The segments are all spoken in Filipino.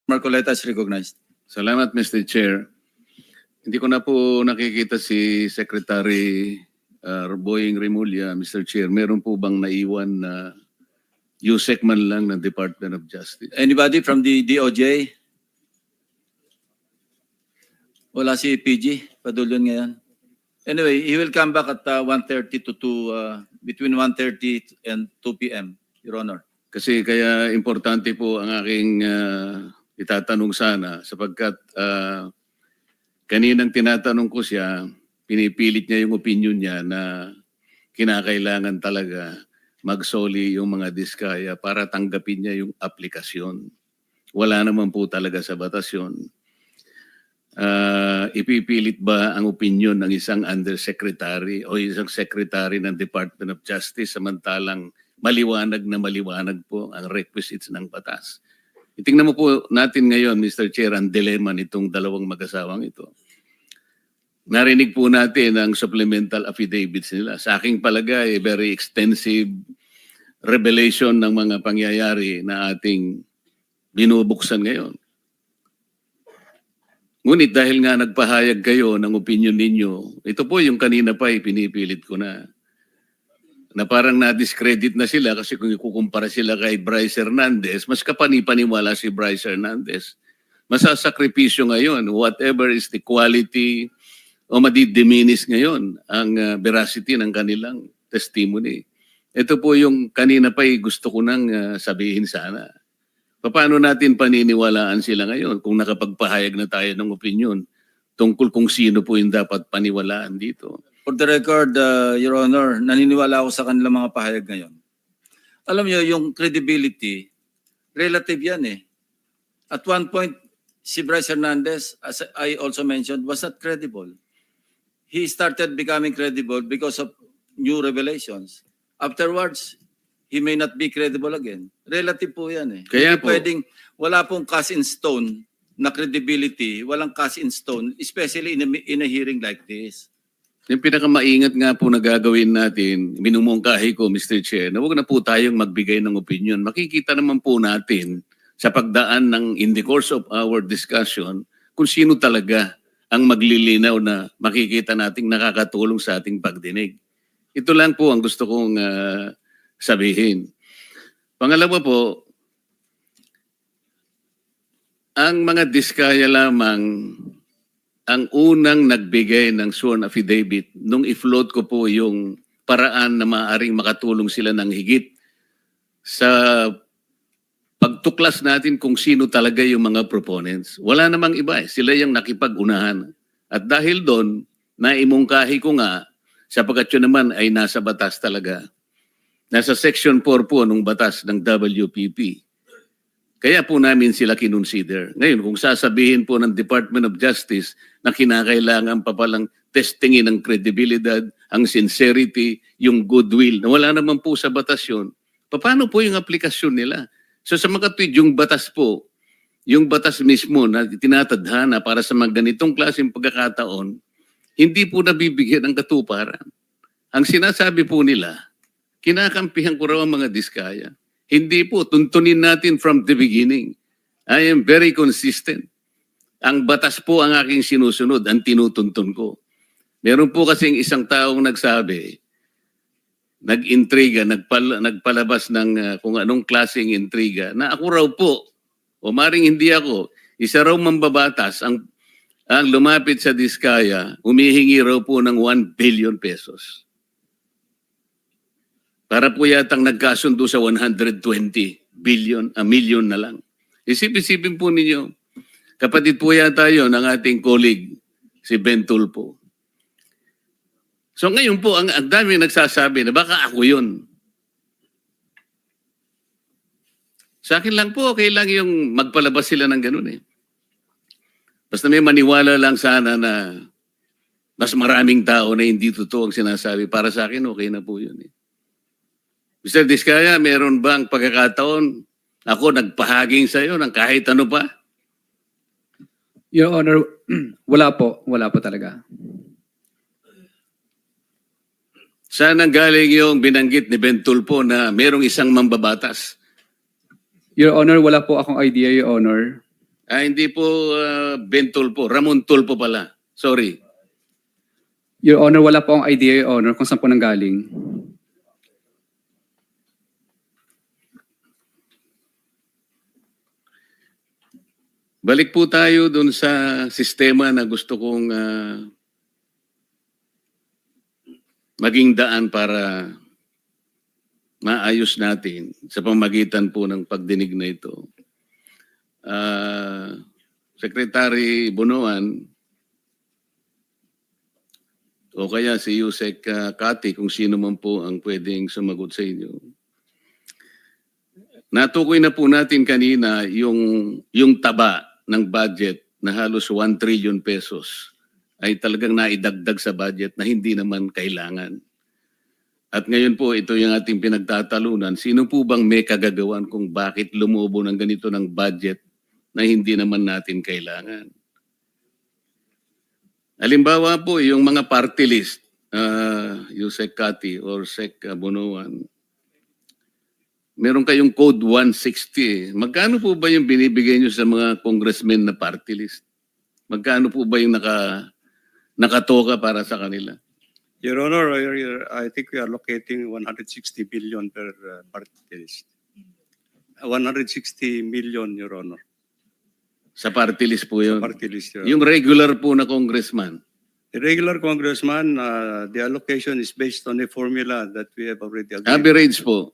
Marcoleta is recognized. Salamat, Mr. Chair. Hindi ko na po nakikita si Secretary Boying Remulla, Mr. Chair. Meron po bang naiwan na USEC man lang ng Department of Justice? Anybody from the DOJ? Wala si PG. Padulyon ngayon. Anyway, he will come back at 1:30 to 2, between 1:30 and 2 p.m., Your Honor. Kasi kaya importante po ang aking itatanong sana sapagkat kaninang tinatanong ko siya, pinipilit niya yung opinion niya na kinakailangan talaga magsoli yung mga diskaya para tanggapin niya yung aplikasyon. Wala naman po talaga sa batas yun. Ipipilit ba ang opinion ng isang undersecretary o isang secretary ng Department of Justice samantalang maliwanag na maliwanag po ang requisites ng batas? Itingnan mo po natin ngayon, Mr. Chair, ang dilemma nitong dalawang mag-asawang ito. Narinig po natin ang supplemental affidavits nila. Sa aking palagay, very extensive revelation ng mga pangyayari na ating binubuksan ngayon. Ngunit dahil nga nagpahayag kayo ng opinion ninyo, ito po yung kanina pa pinipilit ko na parang na-discredit na sila kasi kung ikukumpara sila kay Bryce Hernandez, mas kapani-paniwala si Bryce Hernandez. Masasakripisyo ngayon, whatever is the quality o madidiminis ngayon ang veracity ng kanilang testimony. Ito po yung kanina pa gusto ko nang sabihin sana. Paano natin paniniwalaan sila ngayon kung nakapagpahayag na tayo ng opinion tungkol kung sino po yung dapat paniwalaan dito? For the record, Your Honor, naniniwala ako sa kanilang mga pahayag ngayon. Alam niyo, yung credibility, relative yan eh. At one point, si Bryce Hernandez, as I also mentioned, was not credible. He started becoming credible because of new revelations. Afterwards, he may not be credible again. Relative po yan eh. Kaya Hindi po, pwedeng, wala pong cast in stone na credibility, walang cast in stone, especially in a hearing like this. yung pinakamaingat nga po na gagawin natin, minumungkahi ko, Mr. Chair, na huwag na po tayong magbigay ng opinion. Makikita naman po natin sa pagdaan ng in the course of our discussion kung sino talaga ang maglilinaw na makikita nating nakakatulong sa ating pagdinig. Ito lang po ang gusto kong sabihin. Pangalawa po, ang mga diskaya lamang ang unang nagbigay ng sworn affidavit nung i-float ko po yung paraan na maaaring makatulong sila ng higit sa pagtuklas natin kung sino talaga yung mga proponents. Wala namang iba eh. Sila yung nakipag-unahan. At dahil doon, naimungkahi ko nga, sapagkat yun naman ay nasa batas talaga. Nasa Section 4 po ng batas ng WPP. Kaya po namin sila kinonsider. Ngayon, kung sasabihin po ng Department of Justice na kinakailangan pa palang testingin ang kredibilidad, ang sincerity, yung goodwill, na wala naman po sa batas yun, paano po yung aplikasyon nila? So sa mga tweet, yung batas po, yung batas mismo na tinatadhana para sa mga ganitong klaseng pagkakataon, hindi po nabibigyan ng katuparan. Ang sinasabi po nila, kinakampihan ko raw ang mga diskaya. Hindi po, tuntunin natin from the beginning. I am very consistent. Ang batas po ang aking sinusunod, ang tinutuntun ko. Meron po kasing isang taong nagsabi, nag-intriga, nagpalabas ng kung anong klaseng intriga, na ako raw po, o maring hindi ako, isa raw mambabatas ang lumapit sa diskaya, humihingi raw po ng 1 billion pesos. Para po yatang nagkasundo sa 120 million na lang. Isip-isipin po ninyo, kapatid po yata yun ng ating colleague, si Ben Tulfo. So ngayon po, ang dami nagsasabi na baka ako yun. Sa akin lang po, okay lang yung magpalabas sila ng ganun eh. Basta may maniwala lang sana na mas maraming tao na hindi totoo ang sinasabi. Para sa akin, okay na po yun eh. Mr. Diskaya, meron bang pagkakataon ako nagpahaging sa iyo ng kahit ano pa? Your Honor, wala po talaga. Saan ang galing yung binanggit ni Ben Tulfo na merong isang mambabatas? Your Honor, wala po akong idea, Your Honor. Hindi po Ben Tulfo, Ramon Tulfo pala. Sorry. Your Honor, wala po akong idea, Your Honor, kung saan po nanggaling. Balik po tayo dun sa sistema na gusto kong maging daan para maayos natin sa pamagitan po ng pagdinig na ito. Secretary Bunuan o kaya si Yusek Kati, kung sino man po ang pwedeng sumagot sa inyo. Natukoy na po natin kanina yung taba ng budget na halos 1 trillion pesos ay talagang naidagdag sa budget na hindi naman kailangan. At ngayon po, ito yung ating pinagtatalunan. Sino po bang may kagagawan kung bakit lumubo ng ganito ng budget na hindi naman natin kailangan? Halimbawa po, yung mga party list, Yusek Kati or Sec Bunuan, meron kayong code 160. Magkano po ba yung binibigay nyo sa mga congressmen na party list? Magkano po ba yung nakatoka para sa kanila? Your Honor, I think we are locating 160 billion per party list. 160 million, Your Honor. Sa party list po yun. Party list, Your Honor. Yung regular po na congressman. The regular congressman, the allocation is based on a formula that we have already agreed. Average po.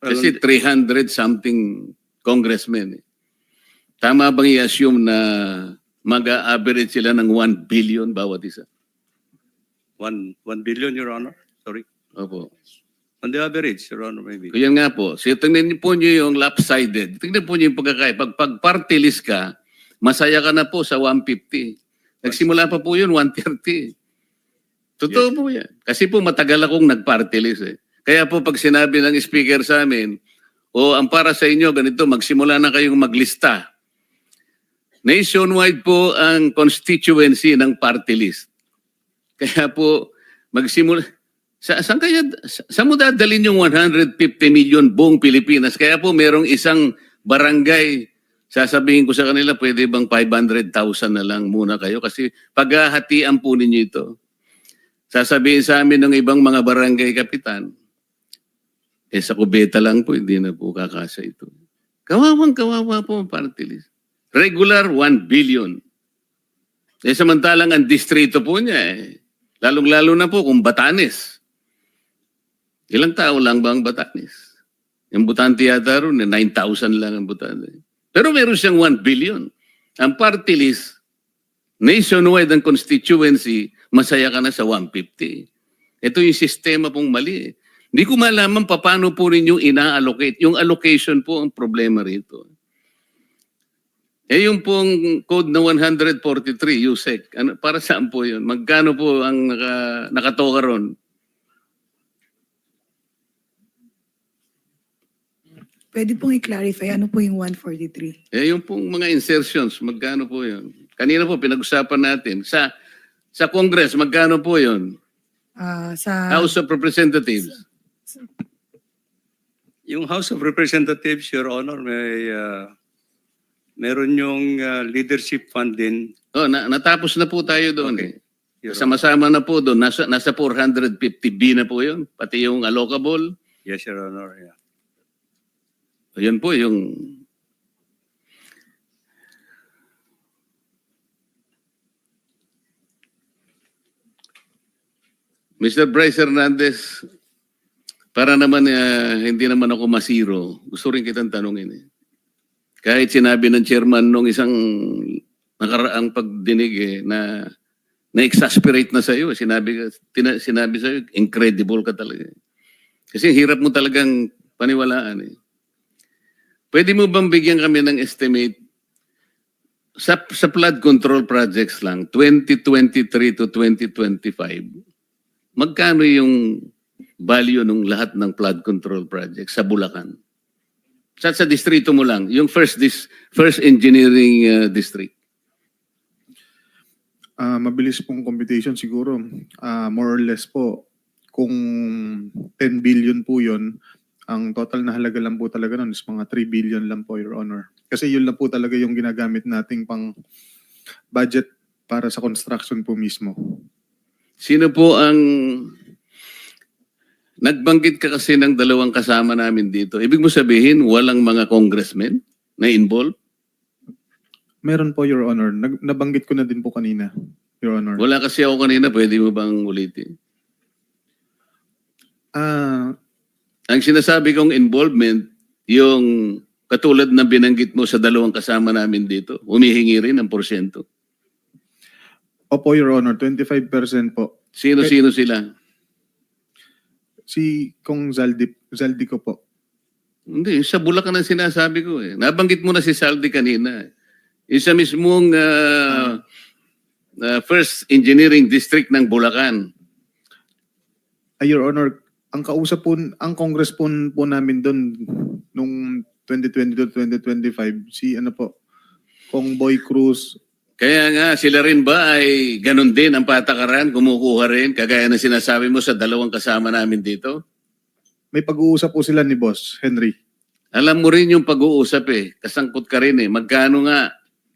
Well, Kasi 300 something congressmen. Tama bang i-assume na mag-average sila ng 1 billion bawat isa? 1 billion, Your Honor. Sorry. Opo. On the average, Your Honor, maybe. Yan nga po. So, tingnan niyo po niyo yung lopsided. Tingnan po niyo yung pagkakaya. Pag party list ka, masaya ka na po sa 150. Nagsimula pa po yun, 130. Totoo po yan. Kasi po matagal akong nag-party list eh. Kaya po pag sinabi ng speaker sa amin, ang para sa inyo, ganito, magsimula na kayong maglista. Nationwide po ang constituency ng party list. Kaya po, magsimula. Saan mo dadalhin yung 150 million buong Pilipinas? Kaya po, merong isang barangay, sasabihin ko sa kanila, pwede bang 500,000 na lang muna kayo? Kasi paghahatian po ninyo ito. Sasabihin sa amin ng ibang mga barangay kapitan, sa kubeta lang po, hindi na po kakasa ito. Kawawang-kawawa po ang party list. Regular, 1 billion. Samantalang ang distrito po niya, lalong-lalo na po kung Batanes. Ilang tao lang ba ang Batanes? Yung Butante yata ron, 9,000 lang ang Butante. Pero meron siyang 1 billion. Ang party list, nationwide ang constituency, masaya ka na sa 150. Ito yung sistema pong mali. Hindi ko malaman paano po ninyo ina-allocate. Yung allocation po ang problema rito. Yung pong code na 143, USEC, para saan po yun? Magkano po ang nakatoka ron? Pwede pong i-clarify, ano po yung 143? Yung pong mga insertions, magkano po yun? Kanina po pinag-usapan natin. Sa Congress, magkano po yun? Sa House of Representatives. Yung House of Representatives, Your Honor, meron yung leadership fund din. Natapos na po tayo doon. Okay. Your Honor. Sama-sama na po doon. Nasa 450B na po yun. Pati yung allocable. Yes, Your Honor. Yeah. Yun po yung... Mr. Bryce Hernandez, para naman hindi naman ako masiro, gusto rin kitang tanungin. Kahit sinabi ng chairman nung isang nakaraang pagdinig na na-exasperate na sa iyo, sinabi sa iyo, incredible ka talaga. Kasi hirap mo talagang paniwalaan. Pwede mo bang bigyan kami ng estimate sa flood control projects lang, 2023 to 2025, magkano yung value ng lahat ng flood control projects sa Bulacan? Sa distrito mo lang, yung first engineering district. Mabilis pong computation siguro. More or less po, kung 10 billion po yun, Ang total na halaga lang po talaga nun is mga 3 billion lang po, Your Honor. Kasi yun lang po talaga yung ginagamit nating pang budget para sa construction po mismo. Sino po ang... Nagbanggit ka kasi ng dalawang kasama namin dito. Ibig mo sabihin, walang mga congressmen na involved? Meron po, Your Honor. Nabanggit ko na din po kanina, Your Honor. Wala kasi ako kanina. Pwede mo bang ulitin? Ah, Ang sinasabi kong involvement, yung katulad na binanggit mo sa dalawang kasama namin dito, humihingi rin ng porsyento. opo, Your Honor. 25% po. Sino-sino sila? Si Kong Zaldi ko po. Hindi, sa Bulacan ang sinasabi ko eh. Nabanggit mo na si Saldi kanina. Isa mismong First Engineering District ng Bulacan. Your Honor, ang kausap po, ang Congress po namin doon nung 2022-2025, si ano po, Kong Boy Cruz. Kaya nga, sila rin ba ay ganun din ang patakaran, kumukuha rin, kagaya na sinasabi mo sa dalawang kasama namin dito? May pag-uusap po sila ni Boss Henry. Alam mo rin yung pag-uusap eh. Kasangkot ka rin eh. Magkano nga?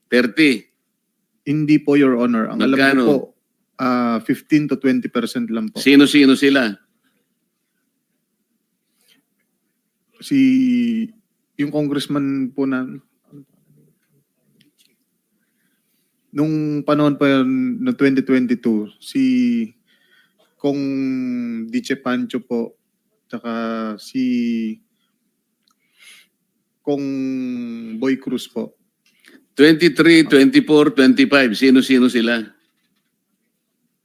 30. Hindi po, Your Honor. Ang alam Magkano? ko po, 15 to 20% lang po. Sino-sino sila? Yung congressman po na, nung panahon pa yun, no 2022, si Kong Diche Pancho po, tsaka si Kong Boy Cruz po. 23, 24, 25. Sino-sino sila?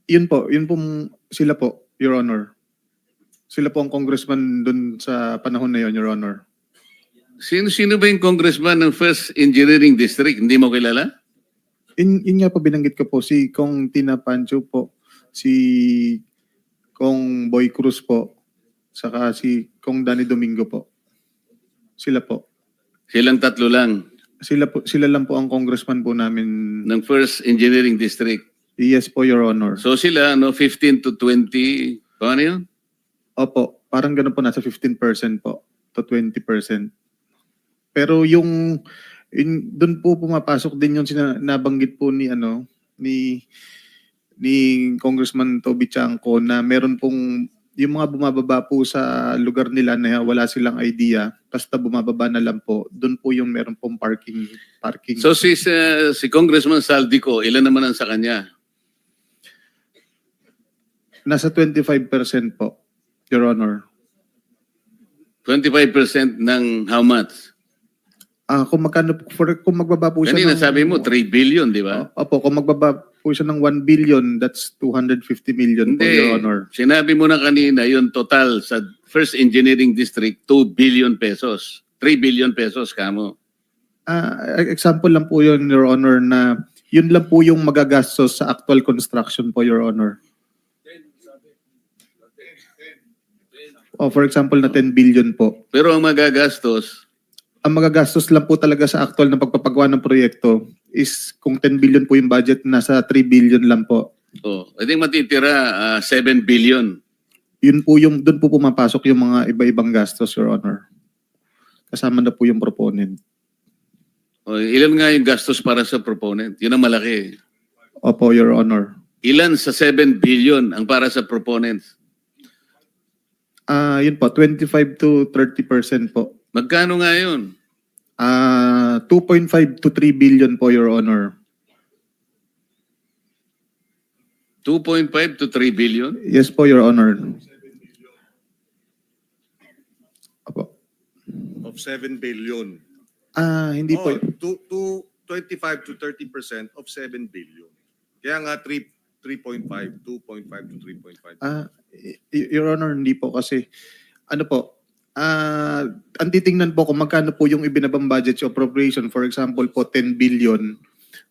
Yun po sila po, Your Honor. Sila po ang congressman dun sa panahon na yun, Your Honor. Sino-sino ba yung congressman ng First Engineering District? Hindi mo kilala? Yun nga po binanggit ko po, si Kong Tina Pancho po, si Kong Boy Cruz po, saka si Kong Danny Domingo po. Sila po. Silang tatlo lang Sila lang po ang congressman po namin. ng First Engineering District. Yes po, Your Honor. So sila, 15 to 20, paano yun? Opo, parang ganun po, nasa 15% po to 20%. Pero doon po pumapasok din yung nabanggit po ni Congressman Toby Chanco na meron pong yung mga bumababa po sa lugar nila na wala silang idea, basta bumababa na lang po, doon po yung meron pong parking. So si Congressman Saldico, ilan naman ang sa kanya? Nasa 25% po, Your Honor. 25% ng how much? Kung magbaba po siya Kanina sabi mo 3 billion, di ba? Opo, kung magbaba po siya ng 1 billion, that's 250 million po, Your Honor. Sinabi mo na kanina yung total sa First Engineering District, 2 billion pesos. 3 billion pesos, kamo. Example lang po yun, Your Honor, na yun lang po yung magagastos sa actual construction po, Your Honor. For example, na 10 billion po. Pero ang magagastos, Ang magagastos lang po talaga sa actual na pagpapagawa ng proyekto is kung 10 billion po yung budget, nasa 3 billion lang po. I think matitira 7 billion. Yun po doon po pumapasok yung mga iba-ibang gastos, Your Honor. Kasama na po yung proponent. Ilan nga yung gastos para sa proponent? Yun ang malaki. Opo, Your Honor. Ilan sa 7 billion ang para sa proponents? Yun po, 25 to 30% po. Magkano nga yun? 2.5 to 3 billion po, Your Honor. 2.5 to 3 billion? Yes po, Your Honor. Opo. Of 7 billion. Hindi po. To 25 to 30% of 7 billion. Kaya nga 3.5, 2.5 to 3.5. Your Honor, hindi po kasi ano po, ang titingnan po kung magkano po yung ibinabang budget sa appropriation. For example po, 10 billion.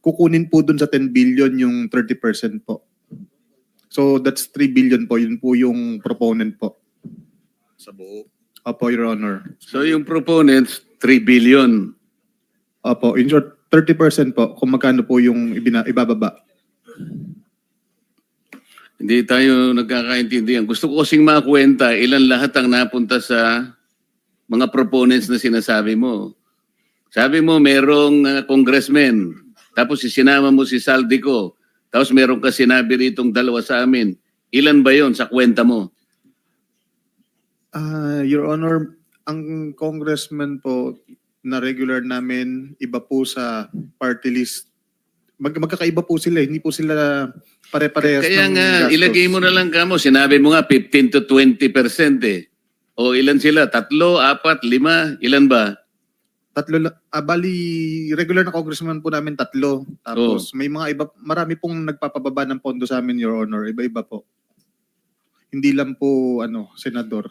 Kukunin po dun sa 10 billion yung 30% po. So that's 3 billion po. Yun po yung proponent po. Sa buo. Opo, Your Honor. So yung proponents, 3 billion. Opo, in short, 30% po kung magkano po yung ibababa. Hindi tayo nagkakaintindihan. Gusto ko kasing makwenta ilan lahat ang napunta sa mga proponents na sinasabi mo. Sabi mo, merong congressman, tapos isinama mo si Saldico, tapos meron ka sinabi ritong dalawa sa amin. Ilan ba yon sa kwenta mo? Your Honor, ang congressman po na regular namin, iba po sa party list. Magkakaiba po sila, hindi po sila pare-parehas Kaya ng nga, gastos. ilagay mo na lang kamo. Sinabi mo nga 15 to 20% eh. O ilan sila? 3, 4, 5? Ilan ba? Tatlo, bali, regular na congressman po namin 3. Tapos may mga iba, marami pong nagpapababa ng pondo sa amin, Your Honor. Iba-iba po. Hindi lang po, senador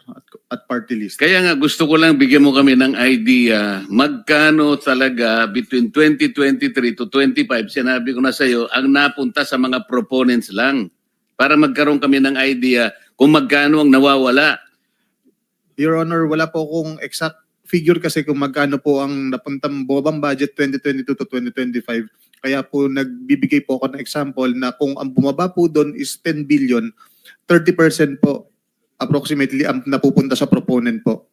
at party list. Kaya nga gusto ko lang bigyan mo kami ng idea magkano talaga between 2023 to 25, sinabi ko na sa iyo, ang napunta sa mga proponents lang para magkaroon kami ng idea kung magkano ang nawawala. Your Honor, wala po akong exact figure kasi kung magkano po ang napuntang bumabang budget 2022 to 2025. Kaya po nagbibigay po ako ng example na kung ang bumaba po doon is 10 billion, 30% po approximately ang napupunta sa proponent po.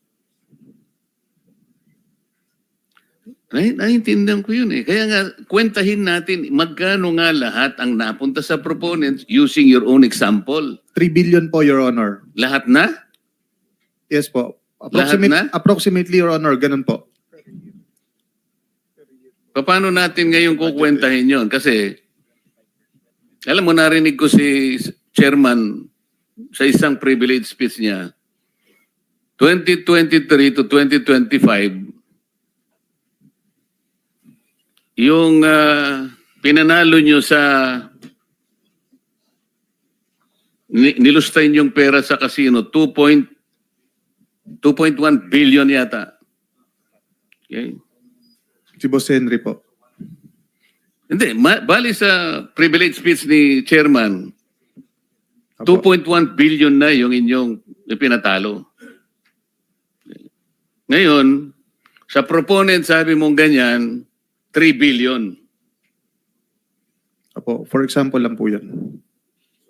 Naiintindihan ko yun eh. Kaya nga, kwentahin natin magkano nga lahat ang napunta sa proponents using your own example. 3 billion po, Your Honor. Lahat na? Yes po. Lahat na? Approximately, Your Honor, ganun po. Paano natin ngayon kukwentahin yon? Kasi, alam mo, narinig ko si chairman sa isang privilege speech niya, 2023 to 2025, yung pinanalo nyo sa nilustay yung pera sa casino, 2.1 billion yata. Okay. Si Boss Henry po. Hindi, bali sa privilege speech ni chairman, Apo. 2.1 billion na yung inyong ipinatalo. Ngayon, sa proponent sabi mong ganyan, 3 billion. Apo. For example lang po yan.